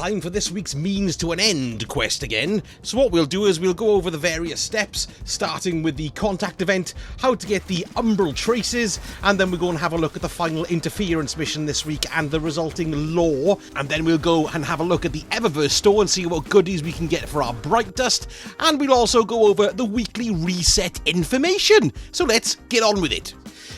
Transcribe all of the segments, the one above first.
time for this week's Means to an End quest again. So what we'll do is we'll go over the various steps, starting with the contact event, how to get the Umbral Traces, and then we'll go and have a look at the final interference mission this week and the resulting lore, and then we'll go and have a look at the Eververse Store and see what goodies we can get for our Bright Dust, and we'll also go over the weekly reset information. So let's get on with it.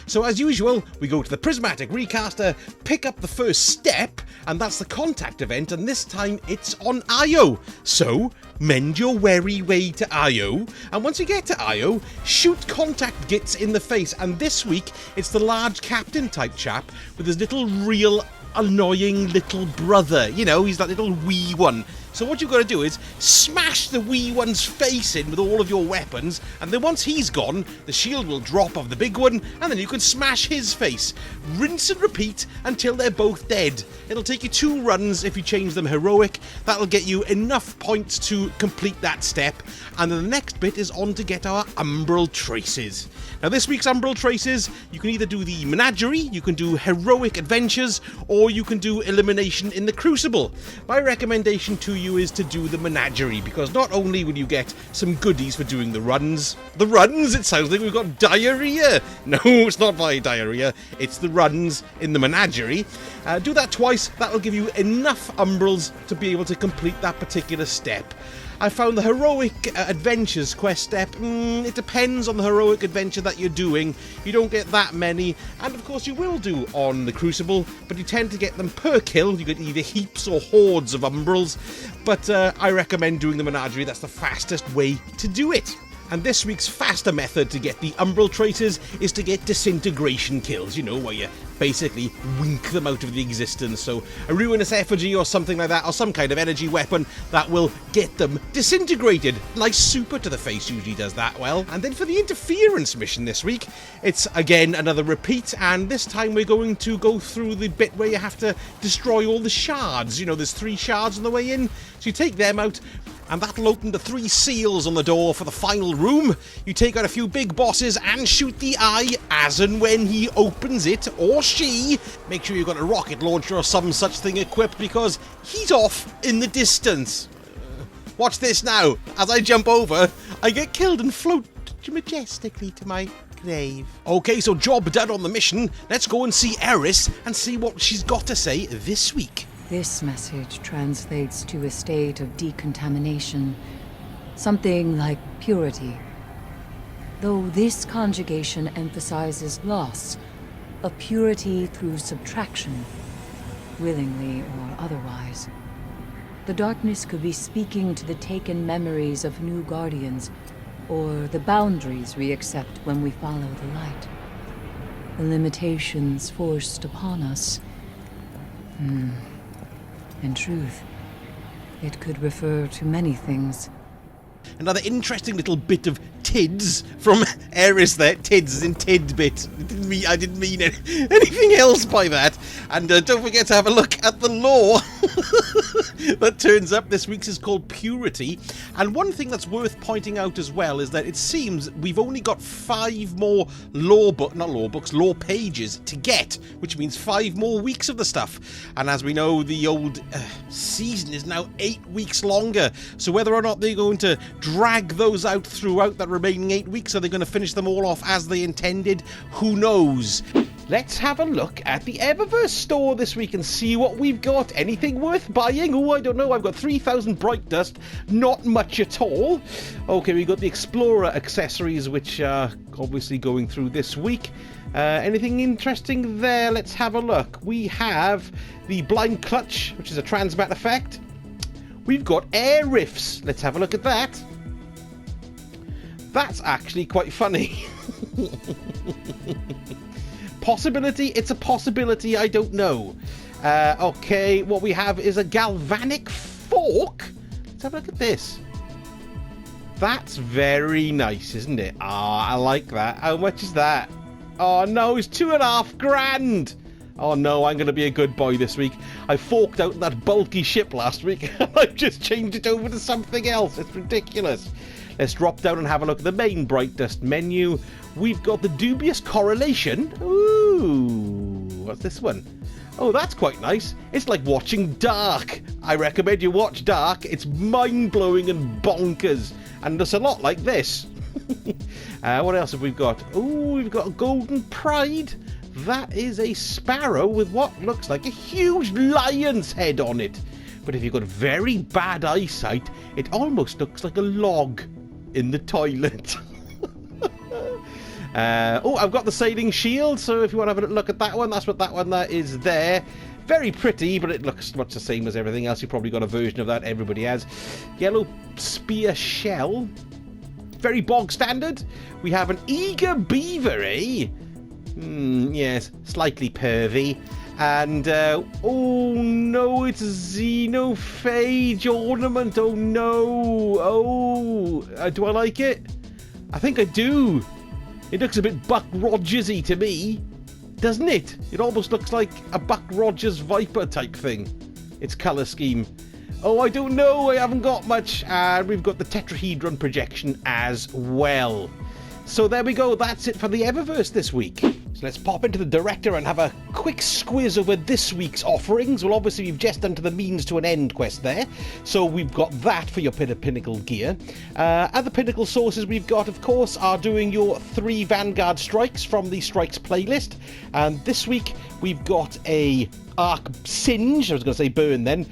So as usual, we go to the Prismatic Recaster, pick up the first step, and that's the contact event, and this time it's on Io. So, mend your weary way to Io, and once you get to Io, shoot contact gits in the face, and this week it's the large captain type chap with his little real annoying little brother. You know, he's that little wee one. So what you've got to do is smash the wee one's face in with all of your weapons, and then once he's gone, the shield will drop of the big one, and then you can smash his face. Rinse and repeat until they're both dead. It'll take you 2 runs if you change them heroic. That'll get you enough points to complete that step, and then the next bit is on to get our Umbral Traces. Now this week's Umbral Traces, you can either do the Menagerie, you can do Heroic Adventures, or you can do Elimination in the Crucible. My recommendation to you is to do the Menagerie, because not only will you get some goodies for doing the runs, it sounds like we've got diarrhea. No, it's not by diarrhea, it's the runs in the Menagerie. Do that twice, that'll give you enough Umbrals to be able to complete that particular step. I found the Heroic Adventures quest step, it depends on the heroic adventure that you're doing. You don't get that many, and of course you will do on the Crucible, but you tend to get them per kill. You get either heaps or hordes of Umbrals, but I recommend doing the Menagerie. That's the fastest way to do it. And this week's faster method to get the Umbral Traces is to get disintegration kills, you know, where you basically wink them out of the existence. So a ruinous effigy or something like that, or some kind of energy weapon that will get them disintegrated. Nice super to the face usually does that well. And then for the interference mission this week, it's again another repeat, and this time we're going to go through the bit where you have to destroy all the shards. You know, there's 3 shards on the way in, so you take them out, and that'll open the 3 seals on the door for the final room. You take out a few big bosses and shoot the eye as and when he opens it, or she. Make sure you've got a rocket launcher or some such thing equipped, because he's off in the distance. Watch this now. As I jump over, I get killed and float majestically to my grave. Okay, so job done on the mission. Let's go and see Eris and see what she's got to say this week. This message translates to a state of decontamination, something like purity. Though this conjugation emphasizes loss, a purity through subtraction, willingly or otherwise. The darkness could be speaking to the taken memories of new guardians, or the boundaries we accept when we follow the light. The limitations forced upon us. In truth, it could refer to many things. Another interesting little bit of tids from Eris there. Tids as in tidbit. I didn't mean anything else by that. And don't forget to have a look at the lore that turns up. This week's is called Purity. And one thing that's worth pointing out as well is that it seems we've only got 5 more lore pages to get, which means 5 more weeks of the stuff. And as we know, the old season is now 8 weeks longer. So whether or not they're going to drag those out throughout that remaining 8 weeks, are they going to finish them all off as they intended? Who knows? Let's have a look at the Eververse Store this week and see what we've got. Anything worth buying? Oh, I don't know. I've got 3,000 Bright Dust. Not much at all. Okay, we've got the Explorer accessories, which are obviously going through this week. Anything interesting there? Let's have a look. We have the Blind Clutch, which is a transmat effect. We've got air rifts. Let's have a look at that. That's actually quite funny. Possibility? It's a possibility, I don't know. Okay, what we have is a galvanic fork. Let's have a look at this. That's very nice, isn't it? I like that. How much is that? Oh no, it's $2,500. Oh no, I'm going to be a good boy this week. I forked out that bulky ship last week and I've just changed it over to something else. It's ridiculous. Let's drop down and have a look at the main Bright Dust menu. We've got the Dubious Correlation. Ooh, what's this one? Oh, that's quite nice. It's like watching Dark. I recommend you watch Dark. It's mind-blowing and bonkers. And there's a lot like this. What else have we got? Oh, we've got a Golden Pride. That is a sparrow with what looks like a huge lion's head on it. But if you've got very bad eyesight, it almost looks like a log in the toilet. Oh, I've got the sailing shield, so if you want to have a look at that one, that's what that one that is there. Very pretty, but it looks much the same as everything else. You've probably got a version of that, everybody has. Yellow spear shell. Very bog standard. We have an eager beaver, eh? Yes, slightly pervy. And, oh no, it's a xenophage ornament. Oh no. Oh, do I like it? I think I do. It looks a bit Buck Rogers-y to me, doesn't it? It almost looks like a Buck Rogers Viper type thing. Its colour scheme. Oh, I don't know. I haven't got much. And we've got the tetrahedron projection as well. So there we go. That's it for the Eververse this week. So let's pop into the director and have a quick squiz over this week's offerings. Well, obviously, we've just done to the means to an end quest there. So we've got that for your Pinnacle gear. Other Pinnacle sources we've got, of course, are doing your 3 Vanguard strikes from the strikes playlist. And this week, we've got a Arc Singe, I was going to say burn then,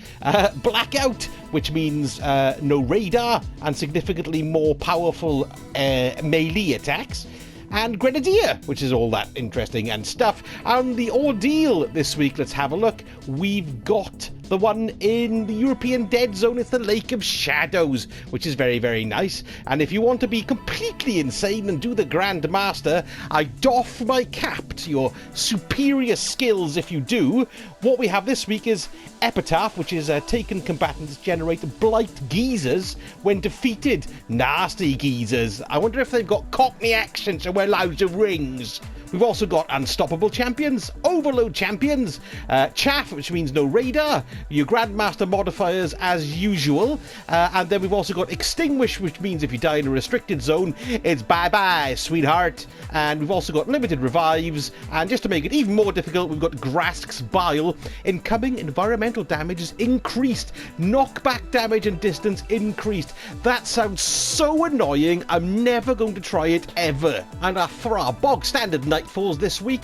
Blackout, which means no radar and significantly more powerful melee attacks, and Grenadier, which is all that interesting and stuff. And the Ordeal this week, let's have a look. We've got the one in the European Dead Zone. It's the Lake of Shadows, which is very, very nice. And if you want to be completely insane and do the Grand Master, I doff my cap to your superior skills if you do. What we have this week is Epitaph, which is taken combatants generate blight geezers when defeated. Nasty geezers. I wonder if they've got Cockney accents and wear loads of rings. We've also got Unstoppable Champions, Overload Champions, Chaff, which means no radar, your Grandmaster modifiers as usual, and then we've also got Extinguish, which means if you die in a restricted zone, it's bye-bye, sweetheart. And we've also got Limited Revives, and just to make it even more difficult, we've got Grask's Bile. Incoming environmental damage is increased, knockback damage and distance increased. That sounds so annoying, I'm never going to try it ever. And for our bog standard Nightfalls this week,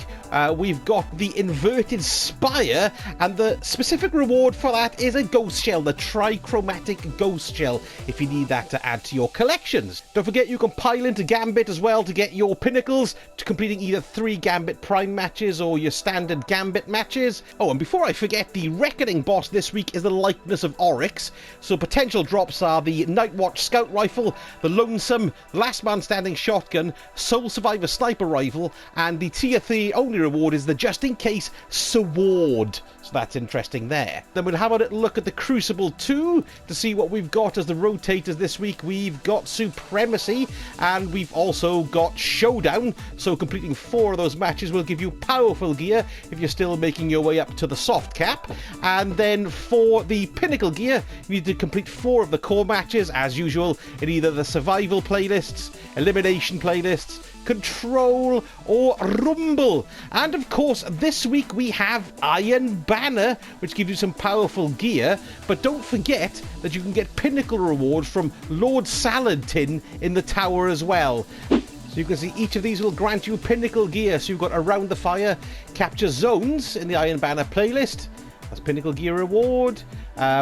we've got the Inverted Spire, and the specific reward for that is a Ghost Shell, the Trichromatic Ghost Shell, if you need that to add to your collections. Don't forget you can pile into Gambit as well to get your Pinnacles, to completing either 3 Gambit Prime matches or your standard Gambit matches. Oh, and before I forget, the Reckoning boss this week is the Likeness of Oryx, so potential drops are the Nightwatch Scout Rifle, the Lonesome, Last Man Standing Shotgun, Soul Survivor Sniper Rifle, and the tier 3 only reward is the Just In Case Sword. So that's interesting there. Then we'll have a little look at the Crucible 2 to see what we've got as the rotators this week. We've got Supremacy, and we've also got Showdown. So completing 4 of those matches will give you powerful gear if you're still making your way up to the soft cap. And then for the Pinnacle gear, you need to complete 4 of the core matches as usual in either the survival playlists, elimination playlists, Control or Rumble. And of course this week we have Iron Banner, which gives you some powerful gear, but don't forget that you can get Pinnacle rewards from Lord Salad Tin in the tower as well. So you can see each of these will grant you Pinnacle gear. So you've got Around the Fire, Capture Zones in the Iron Banner playlist. That's Pinnacle gear reward.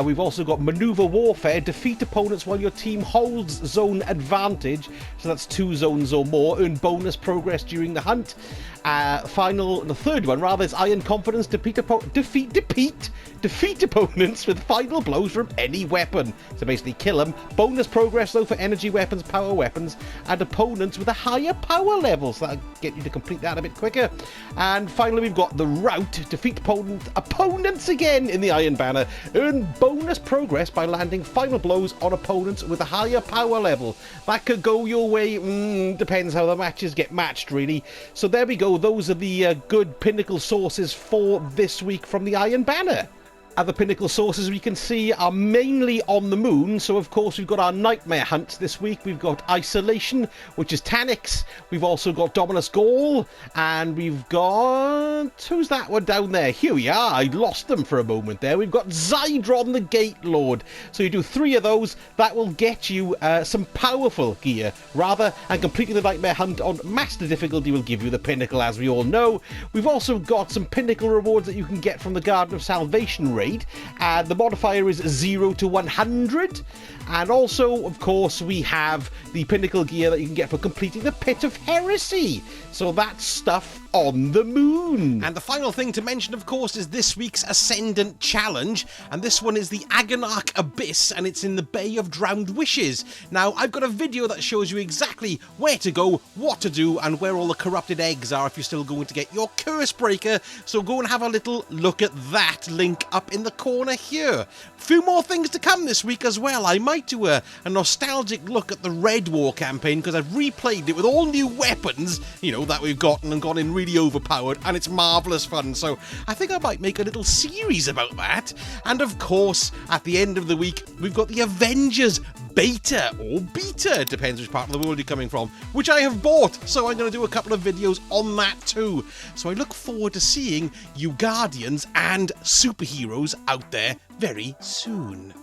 We've also got Maneuver Warfare, defeat opponents while your team holds zone advantage, so that's 2 zones or more, earn bonus progress during the hunt. The third one rather, is Iron Confidence, defeat opponents with final blows from any weapon, so basically kill them. Bonus progress though for energy weapons, power weapons, and opponents with a higher power level, so that'll get you to complete that a bit quicker. And finally we've got the Route, defeat opponents again in the Iron Banner, earn bonus progress by landing final blows on opponents with a higher power level. That could go your way, depends how the matches get matched really. So there we go, those are the good Pinnacle sources for this week from the Iron Banner. Other Pinnacle sources we can see are mainly on the moon, so of course we've got our Nightmare Hunt this week. We've got Isolation, which is Tanix. We've also got Dominus Gaul, and we've got... who's that one down there? Here we are, I lost them for a moment there. We've got Zydron the Gate Lord. So you do 3 of those, that will get you some powerful gear, rather, and completing the Nightmare Hunt on Master difficulty will give you the Pinnacle, as we all know. We've also got some Pinnacle rewards that you can get from the Garden of Salvation raid. The modifier is 0 to 100, and also of course we have the Pinnacle gear that you can get for completing the Pit of Heresy, so that's stuff on the moon. And the final thing to mention, of course, is this week's Ascendant Challenge, and this one is the Agonarch Abyss, and it's in the Bay of Drowned Wishes. Now, I've got a video that shows you exactly where to go, what to do, and where all the corrupted eggs are if you're still going to get your Curse Breaker, so go and have a little look at that link up in the corner here. Few more things to come this week as well. I might do a nostalgic look at the Red War campaign, because I've replayed it with all new weapons, you know, that we've gotten and gone in really overpowered, and it's marvellous fun, so I think I might make a little series about that. And of course, at the end of the week, we've got the Avengers Beta, or Beta, depends which part of the world you're coming from, which I have bought, so I'm going to do a couple of videos on that too. So I look forward to seeing you Guardians and superheroes out there very soon.